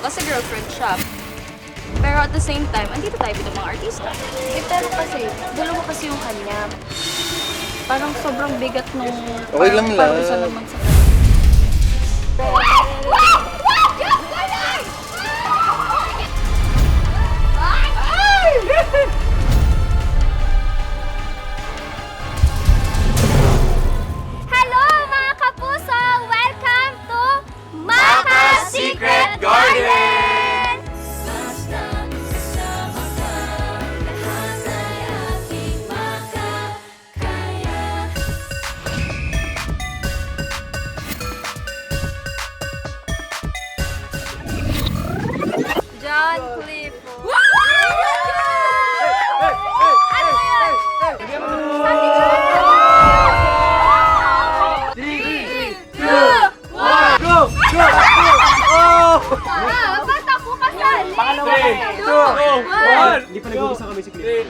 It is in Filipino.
kasi girlfriend siya. Pero at the same time, andito tayo bilang mga artista. Eh, pero kasi, dalawa kasi yung kanya. Parang sobrang bigat nung... Okay lang parang lang. isa naman sa Hello mga kapuso! Welcome to Maka Secret Garden! John Clifford. Ba't ako kasali? Hindi pa nag-umpisa kami si Cliff.